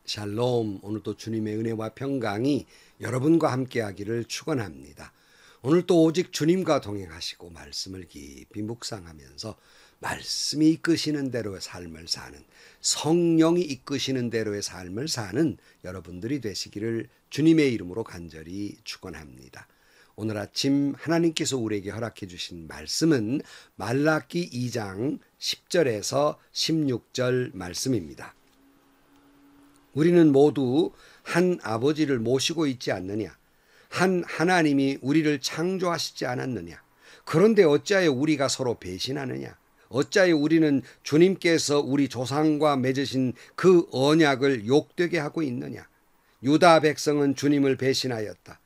샬롬. 오늘도 주님의 은혜와 평강이 여러분과 함께하기를 축원합니다. 오늘도 오직 주님과 동행하시고 말씀을 깊이 묵상하면서 말씀이 이끄시는 대로의 삶을 사는, 성령이 이끄시는 대로의 삶을 사는 여러분들이 되시기를 주님의 이름으로 간절히 축원합니다. 오늘 아침 하나님께서 우리에게 허락해 주신 말씀은 말라기 2장 10절에서 16절 말씀입니다. 우리는 모두 한 아버지를 모시고 있지 않느냐? 한 하나님이 우리를 창조하시지 않았느냐? 그런데 어찌하여 우리가 서로 배신하느냐? 어찌하여 우리는 주님께서 우리 조상과 맺으신 그 언약을 욕되게 하고 있느냐? 유다 백성은 주님을 배신하였다.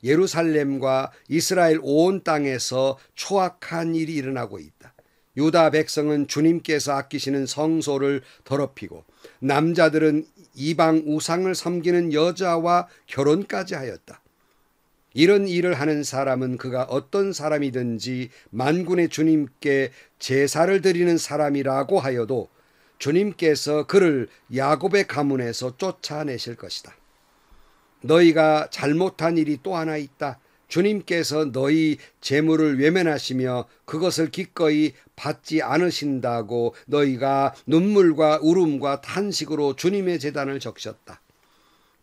예루살렘과 이스라엘 온 땅에서 초악한 일이 일어나고 있다. 유다 백성은 주님께서 아끼시는 성소를 더럽히고 남자들은 이방 우상을 섬기는 여자와 결혼까지 하였다. 이런 일을 하는 사람은 그가 어떤 사람이든지 만군의 주님께 제사를 드리는 사람이라고 하여도 주님께서 그를 야곱의 가문에서 쫓아내실 것이다. 너희가 잘못한 일이 또 하나 있다. 주님께서 너희 재물을 외면하시며 그것을 기꺼이 받지 않으신다고 너희가 눈물과 울음과 탄식으로 주님의 제단을 적셨다.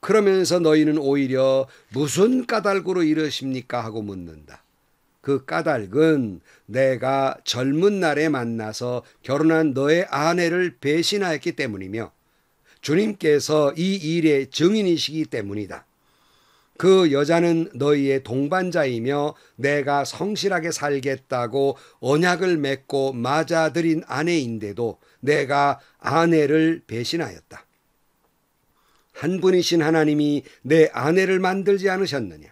그러면서 너희는 오히려 무슨 까닭으로 이러십니까 하고 묻는다. 그 까닭은 내가 젊은 날에 만나서 결혼한 너의 아내를 배신하였기 때문이며 주님께서 이 일의 증인이시기 때문이다. 그 여자는 너희의 동반자이며 내가 성실하게 살겠다고 언약을 맺고 맞아들인 아내인데도 내가 아내를 배신하였다. 한 분이신 하나님이 내 아내를 만들지 않으셨느냐?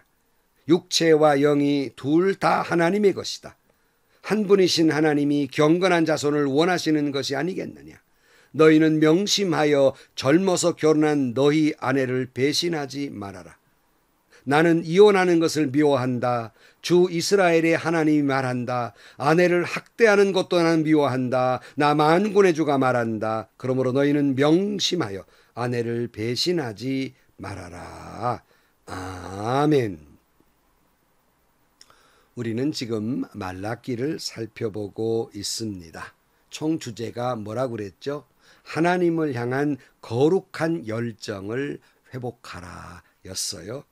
육체와 영이 둘 다 하나님의 것이다. 한 분이신 하나님이 경건한 자손을 원하시는 것이 아니겠느냐? 너희는 명심하여 젊어서 결혼한 너희 아내를 배신하지 말아라. 나는 이혼하는 것을 미워한다. 주 이스라엘의 하나님이 말한다. 아내를 학대하는 것도 나는 미워한다. 나 만군의 주가 말한다. 그러므로 너희는 명심하여 아내를 배신하지 말아라. 아멘. 우리는 지금 말라기를 살펴보고 있습니다. 총 주제가 뭐라고 그랬죠? 하나님을 향한 거룩한 열정을 회복하라 였어요.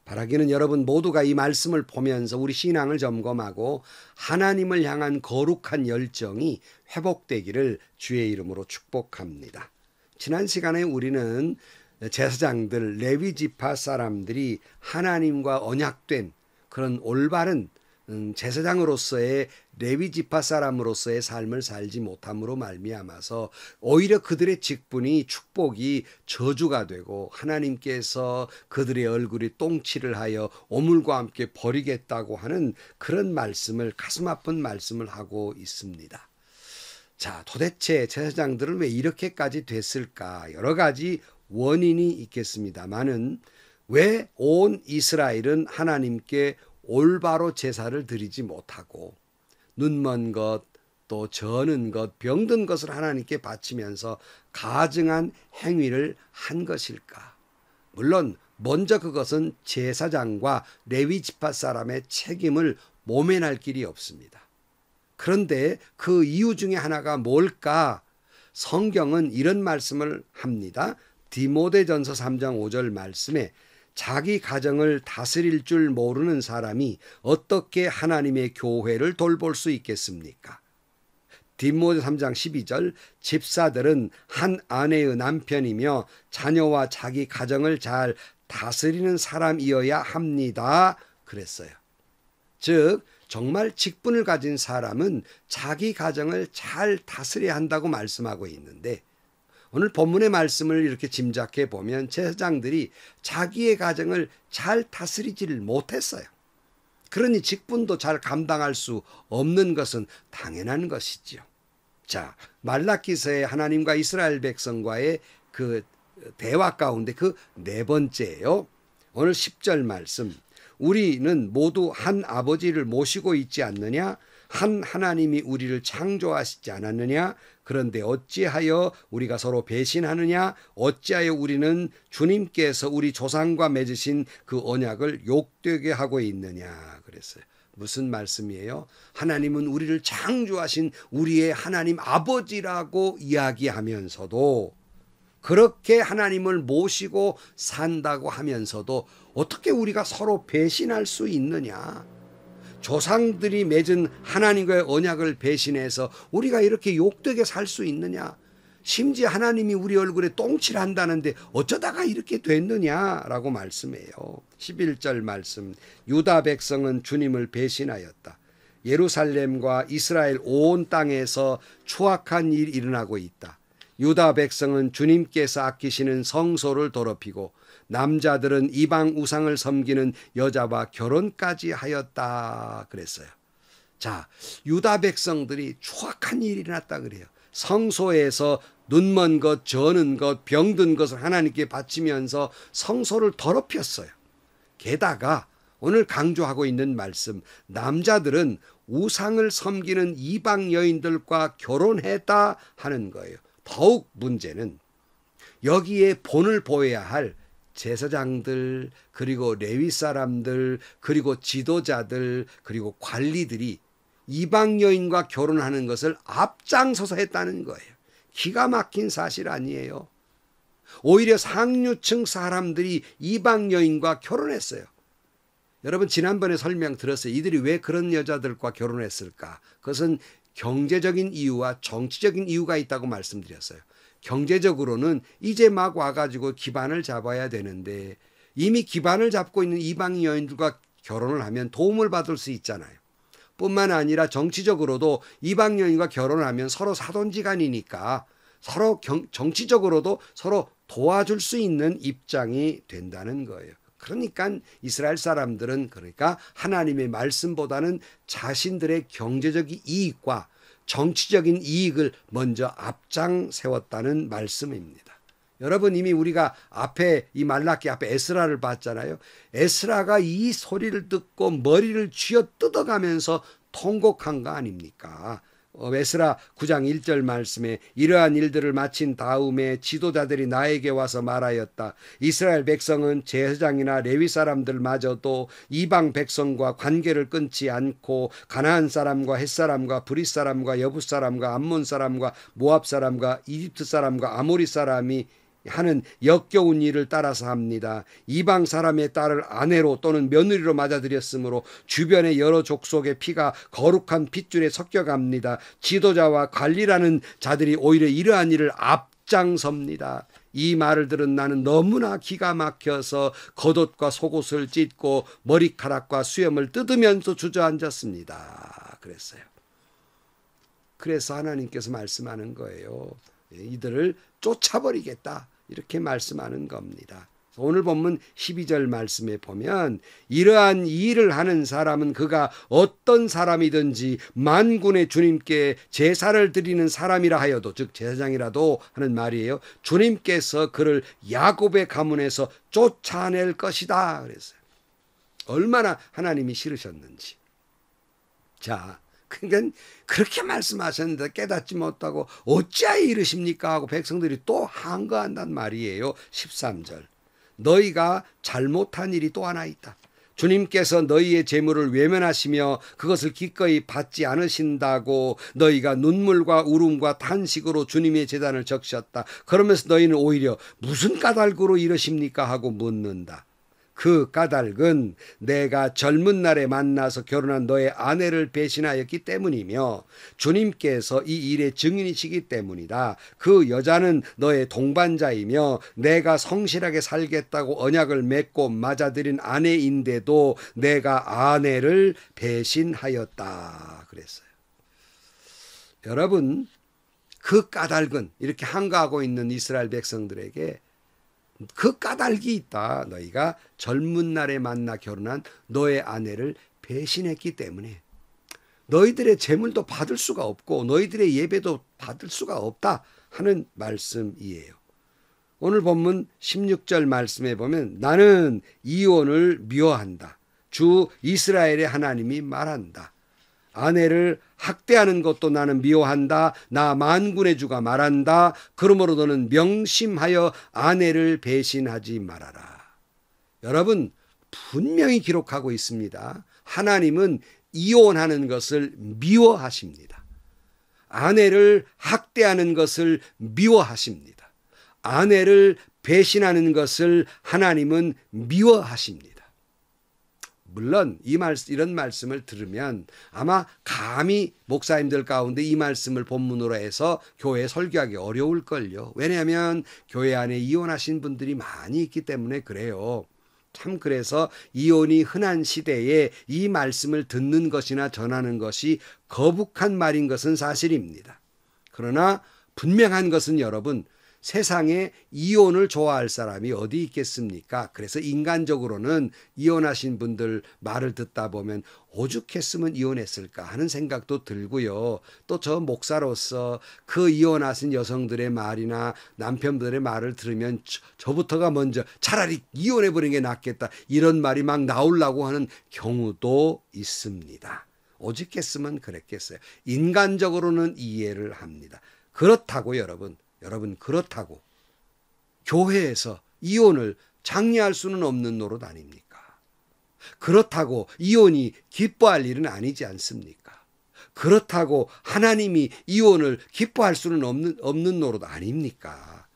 바라기는 여러분 모두가 이 말씀을 보면서 우리 신앙을 점검하고 하나님을 향한 거룩한 열정이 회복되기를 주의 이름으로 축복합니다. 지난 시간에 우리는 제사장들, 레위 지파 사람들이 하나님과 언약된 그런 올바른 제사장으로서의 레위 지파 사람으로서의 삶을 살지 못함으로 말미암아서 오히려 그들의 직분이 축복이 저주가 되고 하나님께서 그들의 얼굴이 똥칠을 하여 오물과 함께 버리겠다고 하는 그런 말씀을, 가슴 아픈 말씀을 하고 있습니다. 자, 도대체 제사장들은 왜 이렇게까지 됐을까? 여러 가지 원인이 있겠습니다만은 왜 온 이스라엘은 하나님께 올바로 제사를 드리지 못하고 눈먼 것, 또 저는 것, 병든 것을 하나님께 바치면서 가증한 행위를 한 것일까? 물론 먼저 그것은 제사장과 레위 지파 사람의 책임을 모면할 길이 없습니다. 그런데 그 이유 중에 하나가 뭘까? 성경은 이런 말씀을 합니다. 디모데전서 3장 5절 말씀에 자기 가정을 다스릴 줄 모르는 사람이 어떻게 하나님의 교회를 돌볼 수 있겠습니까? 디모데 3장 12절 집사들은 한 아내의 남편이며 자녀와 자기 가정을 잘 다스리는 사람이어야 합니다. 그랬어요. 즉 정말 직분을 가진 사람은 자기 가정을 잘 다스려야 한다고 말씀하고 있는데 오늘 본문의 말씀을 이렇게 짐작해 보면 제사장들이 자기의 가정을 잘 다스리지를 못했어요. 그러니 직분도 잘 감당할 수 없는 것은 당연한 것이지요. 자, 말라기서의 하나님과 이스라엘 백성과의 그 대화 가운데 그 네 번째예요. 오늘 10절 말씀. 우리는 모두 한 아버지를 모시고 있지 않느냐? 한 하나님이 우리를 창조하시지 않았느냐? 그런데 어찌하여 우리가 서로 배신하느냐? 어찌하여 우리는 주님께서 우리 조상과 맺으신 그 언약을 욕되게 하고 있느냐? 그랬어요. 무슨 말씀이에요? 하나님은 우리를 창조하신 우리의 하나님 아버지라고 이야기하면서도, 그렇게 하나님을 모시고 산다고 하면서도 어떻게 우리가 서로 배신할 수 있느냐? 조상들이 맺은 하나님과의 언약을 배신해서 우리가 이렇게 욕되게 살 수 있느냐? 심지어 하나님이 우리 얼굴에 똥칠 한다는데 어쩌다가 이렇게 됐느냐라고 말씀해요. 11절 말씀, 유다 백성은 주님을 배신하였다. 예루살렘과 이스라엘 온 땅에서 추악한 일이 일어나고 있다. 유다 백성은 주님께서 아끼시는 성소를 더럽히고 남자들은 이방 우상을 섬기는 여자와 결혼까지 하였다 그랬어요. 자, 유다 백성들이 추악한 일이 일어났다 그래요. 성소에서 눈먼 것, 저는 것, 병든 것을 하나님께 바치면서 성소를 더럽혔어요. 게다가 오늘 강조하고 있는 말씀, 남자들은 우상을 섬기는 이방 여인들과 결혼했다 하는 거예요. 더욱 문제는 여기에 본을 보여야 할 제사장들, 그리고 레위 사람들, 그리고 지도자들, 그리고 관리들이 이방 여인과 결혼하는 것을 앞장서서 했다는 거예요. 기가 막힌 사실 아니에요. 오히려 상류층 사람들이 이방 여인과 결혼했어요. 여러분, 지난번에 설명 들었어요. 이들이 왜 그런 여자들과 결혼했을까? 그것은 경제적인 이유와 정치적인 이유가 있다고 말씀드렸어요. 경제적으로는 이제 막 와가지고 기반을 잡아야 되는데, 이미 기반을 잡고 있는 이방 여인들과 결혼을 하면 도움을 받을 수 있잖아요. 뿐만 아니라 정치적으로도 이방 여인과 결혼을 하면 서로 사돈지간이니까 서로 정치적으로도 서로 도와줄 수 있는 입장이 된다는 거예요. 그러니까 이스라엘 사람들은, 그러니까 하나님의 말씀보다는 자신들의 경제적인 이익과 정치적인 이익을 먼저 앞장 세웠다는 말씀입니다. 여러분, 이미 우리가 앞에 이 말라기 앞에 에스라를 봤잖아요. 에스라가 이 소리를 듣고 머리를 쥐어 뜯어가면서 통곡한 거 아닙니까? 에스라 9장 1절 말씀에 이러한 일들을 마친 다음에 지도자들이 나에게 와서 말하였다. 이스라엘 백성은 제사장이나 레위 사람들마저도 이방 백성과 관계를 끊지 않고 가나안 사람과 헷 사람과 브릿 사람과 여붓 사람과 암몬 사람과 모압 사람과 이집트 사람과 아모리 사람이 하는 역겨운 일을 따라서 합니다. 이방 사람의 딸을 아내로 또는 며느리로 맞아들였으므로 주변의 여러 족속의 피가 거룩한 핏줄에 섞여갑니다. 지도자와 관리라는 자들이 오히려 이러한 일을 앞장섭니다. 이 말을 들은 나는 너무나 기가 막혀서 겉옷과 속옷을 찢고 머리카락과 수염을 뜯으면서 주저앉았습니다. 그랬어요. 그래서 하나님께서 말씀하는 거예요. 이들을 쫓아버리겠다. 이렇게 말씀하는 겁니다. 오늘 본문 12절 말씀에 보면 이러한 일을 하는 사람은 그가 어떤 사람이든지 만군의 주님께 제사를 드리는 사람이라 하여도, 즉 제사장이라도 하는 말이에요. 주님께서 그를 야곱의 가문에서 쫓아낼 것이다 그랬어요. 얼마나 하나님이 싫으셨는지. 자, 그러니까 그렇게 말씀하셨는데 깨닫지 못하고 어찌하여 이르십니까 하고 백성들이 또 항거한단 말이에요. 13절, 너희가 잘못한 일이 또 하나 있다. 주님께서 너희의 재물을 외면하시며 그것을 기꺼이 받지 않으신다고 너희가 눈물과 울음과 탄식으로 주님의 제단을 적셨다. 그러면서 너희는 오히려 무슨 까닭으로 이러십니까 하고 묻는다. 그 까닭은 내가 젊은 날에 만나서 결혼한 너의 아내를 배신하였기 때문이며 주님께서 이 일의 증인이시기 때문이다. 그 여자는 너의 동반자이며 내가 성실하게 살겠다고 언약을 맺고 맞아들인 아내인데도 내가 아내를 배신하였다 그랬어요. 여러분, 그 까닭은, 이렇게 항거하고 있는 이스라엘 백성들에게 그 까닭이 있다. 너희가 젊은 날에 만나 결혼한 너의 아내를 배신했기 때문에 너희들의 재물도 받을 수가 없고 너희들의 예배도 받을 수가 없다 하는 말씀이에요. 오늘 본문 16절 말씀에 보면 나는 이혼을 미워한다. 주 이스라엘의 하나님이 말한다. 아내를 학대하는 것도 나는 미워한다. 나 만군의 주가 말한다. 그러므로 너는 명심하여 아내를 배신하지 말아라. 여러분, 분명히 기록하고 있습니다. 하나님은 이혼하는 것을 미워하십니다. 아내를 학대하는 것을 미워하십니다. 아내를 배신하는 것을 하나님은 미워하십니다. 물론 이런 말씀을 들으면 아마 감히 목사님들 가운데 이 말씀을 본문으로 해서 교회에 설교하기 어려울걸요. 왜냐하면 교회 안에 이혼하신 분들이 많이 있기 때문에 그래요. 참 그래서 이혼이 흔한 시대에 이 말씀을 듣는 것이나 전하는 것이 거북한 말인 것은 사실입니다. 그러나 분명한 것은 여러분, 세상에 이혼을 좋아할 사람이 어디 있겠습니까? 그래서 인간적으로는 이혼하신 분들 말을 듣다 보면 오죽했으면 이혼했을까 하는 생각도 들고요. 또 저 목사로서 그 이혼하신 여성들의 말이나 남편들의 말을 들으면 저부터가 먼저 차라리 이혼해버리는 게 낫겠다 이런 말이 막 나오려고 하는 경우도 있습니다. 오죽했으면 그랬겠어요. 인간적으로는 이해를 합니다. 그렇다고 여러분 그렇다고 교회에서 이혼을 장려할 수는 없는 노릇 아닙니까? 그렇다고 이혼이 기뻐할 일은 아니지 않습니까? 그렇다고 하나님이 이혼을 기뻐할 수는 없는 노릇 아닙니까?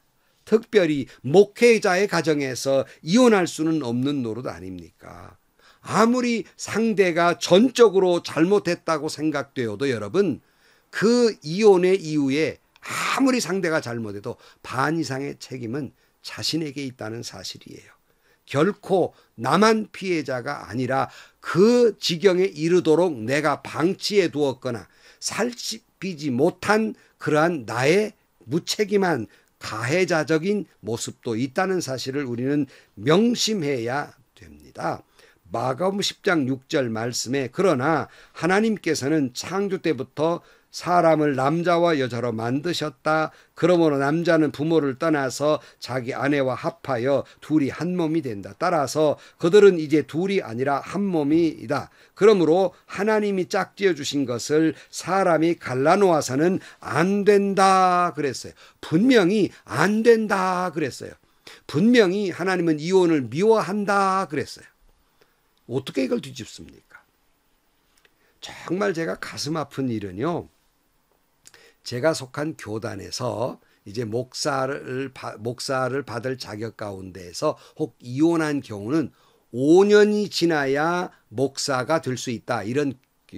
특별히 목회자의 가정에서 이혼할 수는 없는 노릇 아닙니까? 아무리 상대가 전적으로 잘못했다고 생각되어도 여러분, 그 이혼의 이후에 아무리 상대가 잘못해도 반 이상의 책임은 자신에게 있다는 사실이에요. 결코 나만 피해자가 아니라 그 지경에 이르도록 내가 방치해 두었거나 살피지 못한 그러한 나의 무책임한 가해자적인 모습도 있다는 사실을 우리는 명심해야 됩니다. 마가복음 10장 6절 말씀에 그러나 하나님께서는 창조 때부터 사람을 남자와 여자로 만드셨다. 그러므로 남자는 부모를 떠나서 자기 아내와 합하여 둘이 한 몸이 된다. 따라서 그들은 이제 둘이 아니라 한 몸이다. 그러므로 하나님이 짝지어 주신 것을 사람이 갈라놓아서는 안 된다 그랬어요. 분명히 안 된다 그랬어요. 분명히 하나님은 이혼을 미워한다 그랬어요. 어떻게 이걸 뒤집습니까? 정말 제가 가슴 아픈 일은요. 제가 속한 교단에서 이제 목사를 받을 자격 가운데에서 혹 이혼한 경우는 5년이 지나야 목사가 될 수 있다. 이런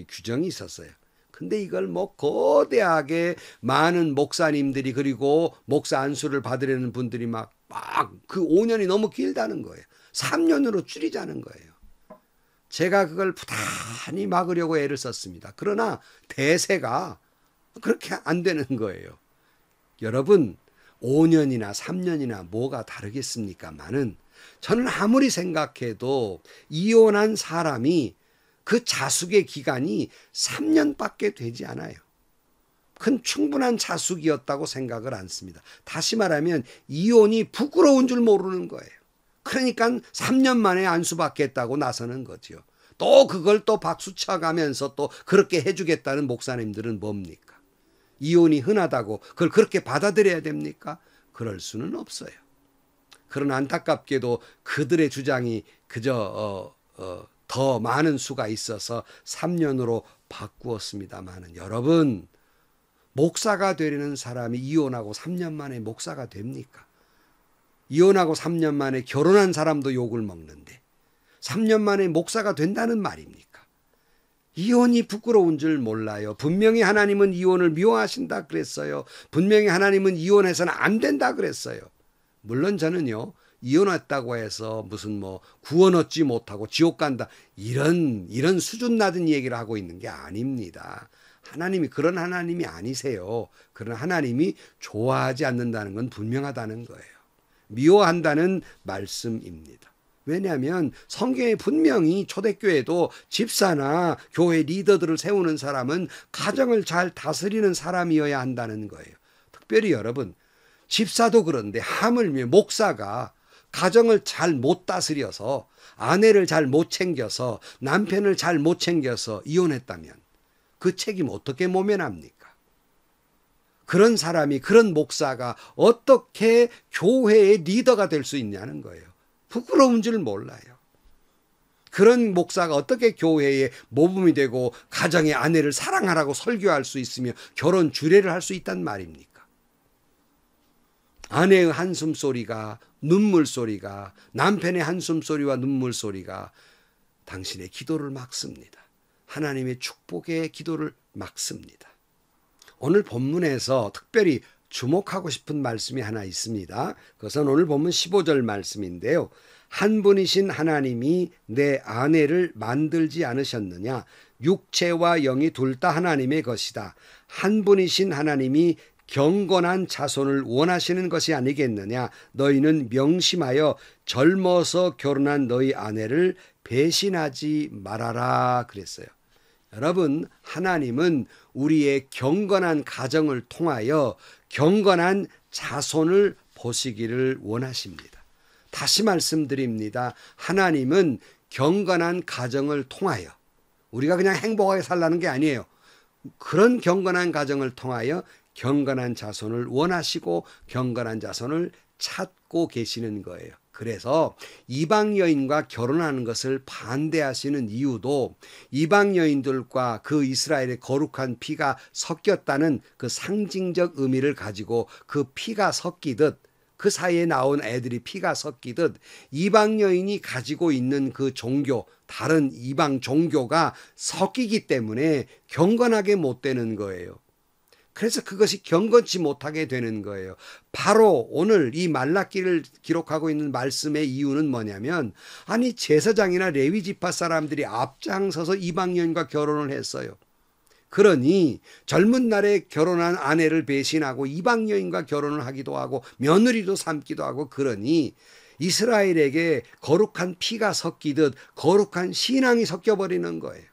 규정이 있었어요. 근데 이걸 뭐 거대하게 많은 목사님들이 그리고 목사 안수를 받으려는 분들이 막 그 5년이 너무 길다는 거예요. 3년으로 줄이자는 거예요. 제가 그걸 부단히 막으려고 애를 썼습니다. 그러나 대세가 그렇게 안 되는 거예요. 여러분 5년이나 3년이나 뭐가 다르겠습니까마는 저는 아무리 생각해도 이혼한 사람이 그 자숙의 기간이 3년밖에 되지 않아요. 큰 충분한 자숙이었다고 생각을 않습니다. 다시 말하면 이혼이 부끄러운 줄 모르는 거예요. 그러니까 3년 만에 안수받겠다고 나서는 거죠. 또 그걸 또 박수 쳐가면서 또 그렇게 해주겠다는 목사님들은 뭡니까? 이혼이 흔하다고 그걸 그렇게 받아들여야 됩니까? 그럴 수는 없어요. 그런 안타깝게도 그들의 주장이 그저 더 많은 수가 있어서 3년으로 바꾸었습니다마는 여러분 목사가 되려는 사람이 이혼하고 3년 만에 목사가 됩니까? 이혼하고 3년 만에 결혼한 사람도 욕을 먹는데 3년 만에 목사가 된다는 말입니까? 이혼이 부끄러운 줄 몰라요. 분명히 하나님은 이혼을 미워하신다 그랬어요. 분명히 하나님은 이혼해서는 안 된다 그랬어요. 물론 저는요. 이혼했다고 해서 무슨 뭐 구원 얻지 못하고 지옥 간다 이런 수준 낮은 얘기를 하고 있는 게 아닙니다. 하나님이 그런 하나님이 아니세요. 그런 하나님이 좋아하지 않는다는 건 분명하다는 거예요. 미워한다는 말씀입니다. 왜냐하면 성경에 분명히 초대교회도 집사나 교회 리더들을 세우는 사람은 가정을 잘 다스리는 사람이어야 한다는 거예요. 특별히 여러분 집사도 그런데 하물며 목사가 가정을 잘 못 다스려서 아내를 잘 못 챙겨서 남편을 잘 못 챙겨서 이혼했다면 그 책임 어떻게 모면합니까? 그런 사람이, 그런 목사가 어떻게 교회의 리더가 될 수 있냐는 거예요. 부끄러운 줄 몰라요. 그런 목사가 어떻게 교회의 모범이 되고 가정의 아내를 사랑하라고 설교할 수 있으며 결혼 주례를 할 수 있단 말입니까? 아내의 한숨 소리가, 눈물 소리가, 남편의 한숨 소리와 눈물 소리가 당신의 기도를 막습니다. 하나님의 축복의 기도를 막습니다. 오늘 본문에서 특별히 주목하고 싶은 말씀이 하나 있습니다. 그것은 오늘 본문 15절 말씀인데요. 한 분이신 하나님이 내 아내를 만들지 않으셨느냐? 육체와 영이 둘 다 하나님의 것이다. 한 분이신 하나님이 경건한 자손을 원하시는 것이 아니겠느냐? 너희는 명심하여 젊어서 결혼한 너희 아내를 배신하지 말아라 그랬어요. 여러분, 하나님은 우리의 경건한 가정을 통하여 경건한 자손을 보시기를 원하십니다. 다시 말씀드립니다. 하나님은 경건한 가정을 통하여, 우리가 그냥 행복하게 살라는 게 아니에요. 그런 경건한 가정을 통하여 경건한 자손을 원하시고 경건한 자손을 찾고 계시는 거예요. 그래서 이방 여인과 결혼하는 것을 반대하시는 이유도 이방 여인들과 그 이스라엘의 거룩한 피가 섞였다는 그 상징적 의미를 가지고 그 피가 섞이듯, 그 사이에 나온 애들이 피가 섞이듯 이방 여인이 가지고 있는 그 종교, 다른 이방 종교가 섞이기 때문에 경건하게 못 되는 거예요. 그래서 그것이 경건치 못하게 되는 거예요. 바로 오늘 이 말라기를 기록하고 있는 말씀의 이유는 뭐냐면, 아니 제사장이나 레위 지파 사람들이 앞장서서 이방 여인과 결혼을 했어요. 그러니 젊은 날에 결혼한 아내를 배신하고 이방 여인과 결혼을 하기도 하고 며느리도 삼기도 하고, 그러니 이스라엘에게 거룩한 피가 섞이듯 거룩한 신앙이 섞여버리는 거예요.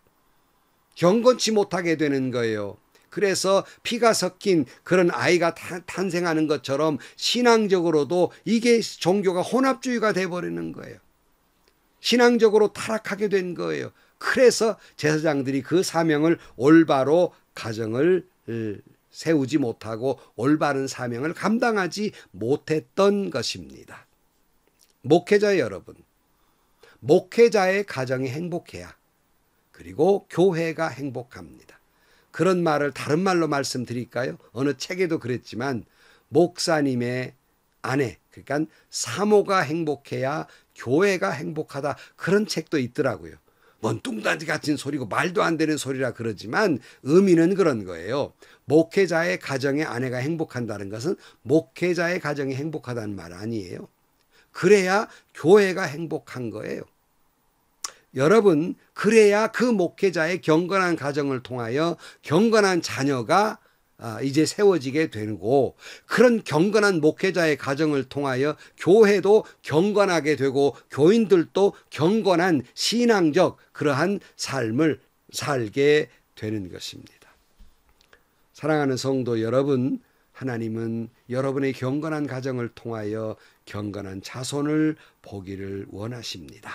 경건치 못하게 되는 거예요. 그래서 피가 섞인 그런 아이가 탄생하는 것처럼 신앙적으로도 이게 종교가 혼합주의가 돼버리는 거예요. 신앙적으로 타락하게 된 거예요. 그래서 제사장들이 그 사명을 올바로 가정을 세우지 못하고 올바른 사명을 감당하지 못했던 것입니다. 목회자 여러분, 목회자의 가정이 행복해야 그리고 교회가 행복합니다. 그런 말을 다른 말로 말씀드릴까요? 어느 책에도 그랬지만 목사님의 아내, 그러니까 사모가 행복해야 교회가 행복하다, 그런 책도 있더라고요. 뭔 뚱딴지 같은 소리고 말도 안 되는 소리라 그러지만 의미는 그런 거예요. 목회자의 가정의 아내가 행복한다는 것은 목회자의 가정이 행복하다는 말 아니에요. 그래야 교회가 행복한 거예요. 여러분, 그래야 그 목회자의 경건한 가정을 통하여 경건한 자녀가 이제 세워지게 되고, 그런 경건한 목회자의 가정을 통하여 교회도 경건하게 되고 교인들도 경건한 신앙적 그러한 삶을 살게 되는 것입니다. 사랑하는 성도 여러분, 하나님은 여러분의 경건한 가정을 통하여 경건한 자손을 보기를 원하십니다.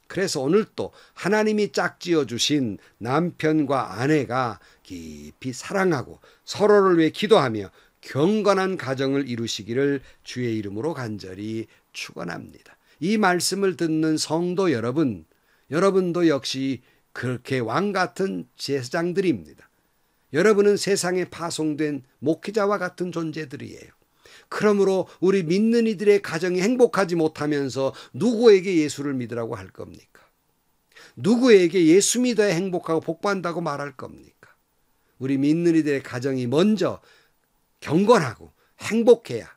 그래서 오늘 또 하나님이 짝지어 주신 남편과 아내가 깊이 사랑하고 서로를 위해 기도하며 경건한 가정을 이루시기를 주의 이름으로 간절히 축원합니다. 이 말씀을 듣는 성도 여러분, 여러분도 역시 그렇게 왕 같은 제사장들입니다. 여러분은 세상에 파송된 목회자와 같은 존재들이에요. 그러므로 우리 믿는 이들의 가정이 행복하지 못하면서 누구에게 예수를 믿으라고 할 겁니까? 누구에게 예수 믿어야 행복하고 복받는다고 말할 겁니까? 우리 믿는 이들의 가정이 먼저 경건하고 행복해야,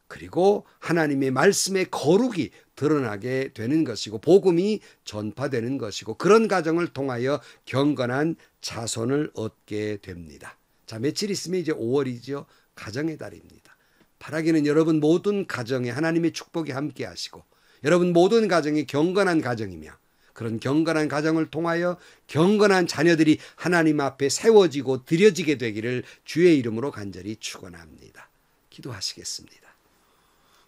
그리고 하나님의 말씀의 거룩이 드러나게 되는 것이고 복음이 전파되는 것이고, 그런 가정을 통하여 경건한 자손을 얻게 됩니다. 자, 며칠 있으면 이제 5월이죠. 가정의 달입니다. 바라기는 여러분 모든 가정에 하나님의 축복이 함께 하시고 여러분 모든 가정이 경건한 가정이며, 그런 경건한 가정을 통하여 경건한 자녀들이 하나님 앞에 세워지고 드려지게 되기를 주의 이름으로 간절히 축원합니다. 기도하시겠습니다.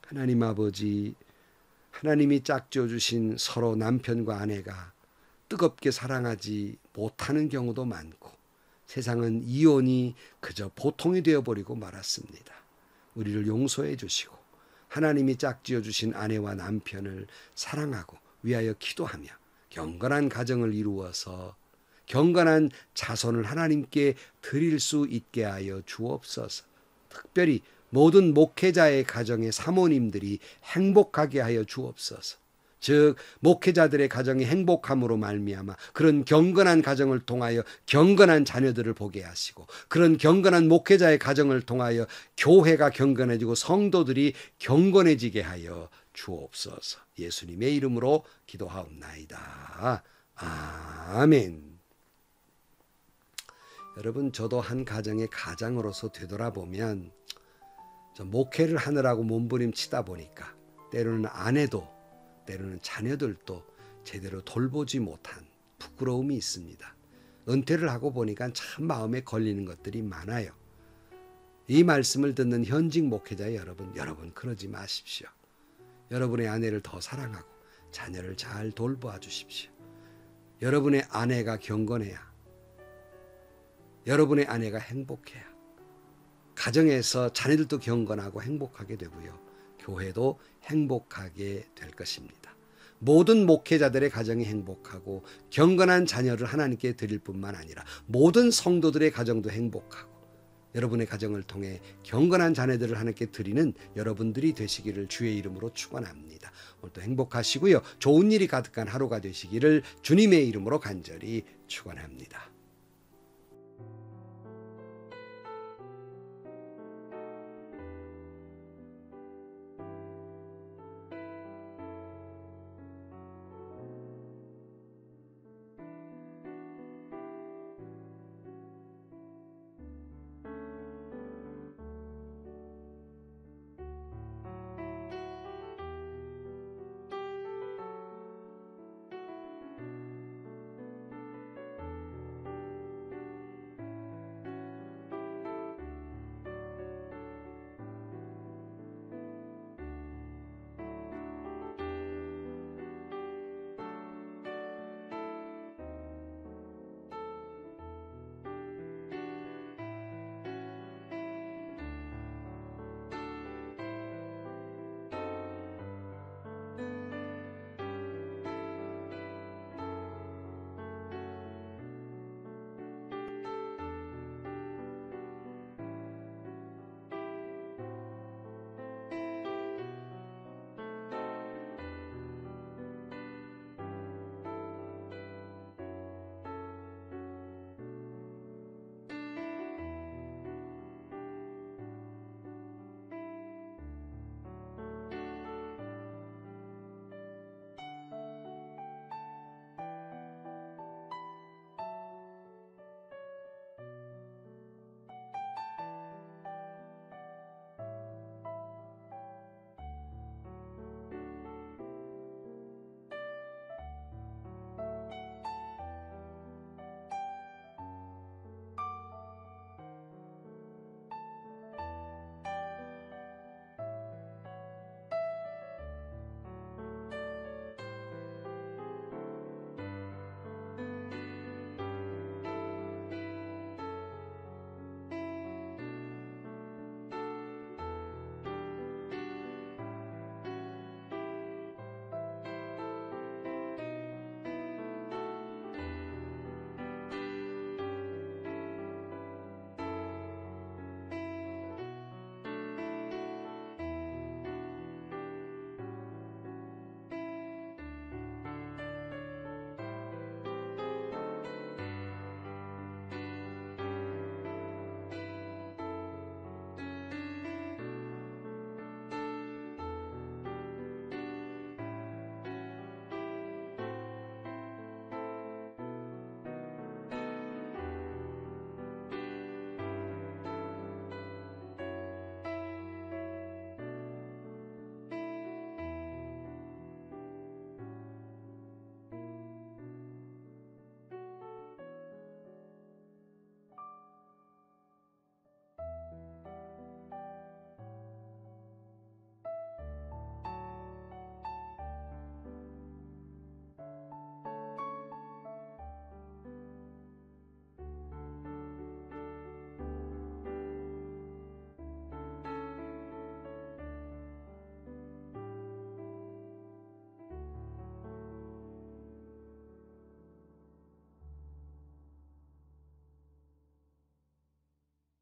하나님 아버지, 하나님이 짝지어 주신 서로 남편과 아내가 뜨겁게 사랑하지 못하는 경우도 많고 세상은 이혼이 그저 보통이 되어버리고 말았습니다. 우리를 용서해 주시고 하나님이 짝지어 주신 아내와 남편을 사랑하고 위하여 기도하며 경건한 가정을 이루어서 경건한 자손을 하나님께 드릴 수 있게 하여 주옵소서. 특별히 모든 목회자의 가정의 사모님들이 행복하게 하여 주옵소서. 즉 목회자들의 가정이 행복함으로 말미암아 그런 경건한 가정을 통하여 경건한 자녀들을 보게 하시고 그런 경건한 목회자의 가정을 통하여 교회가 경건해지고 성도들이 경건해지게 하여 주옵소서. 예수님의 이름으로 기도하옵나이다. 아멘. 여러분, 저도 한 가정의 가장으로서 되돌아보면 목회를 하느라고 몸부림치다 보니까 때로는 아내도 때로는 자녀들도 제대로 돌보지 못한 부끄러움이 있습니다. 은퇴를 하고 보니까 참 마음에 걸리는 것들이 많아요. 이 말씀을 듣는 현직 목회자 여러분 그러지 마십시오. 여러분의 아내를 더 사랑하고 자녀를 잘 돌보아 주십시오. 여러분의 아내가 경건해야 여러분의 아내가 행복해야 가정에서 자녀들도 경건하고 행복하게 되고요. 교회도 행복하게 될 것입니다. 모든 목회자들의 가정이 행복하고 경건한 자녀를 하나님께 드릴 뿐만 아니라 모든 성도들의 가정도 행복하고 여러분의 가정을 통해 경건한 자녀들을 하나님께 드리는 여러분들이 되시기를 주의 이름으로 축원합니다. 오늘도 행복하시고요. 좋은 일이 가득한 하루가 되시기를 주님의 이름으로 간절히 축원합니다.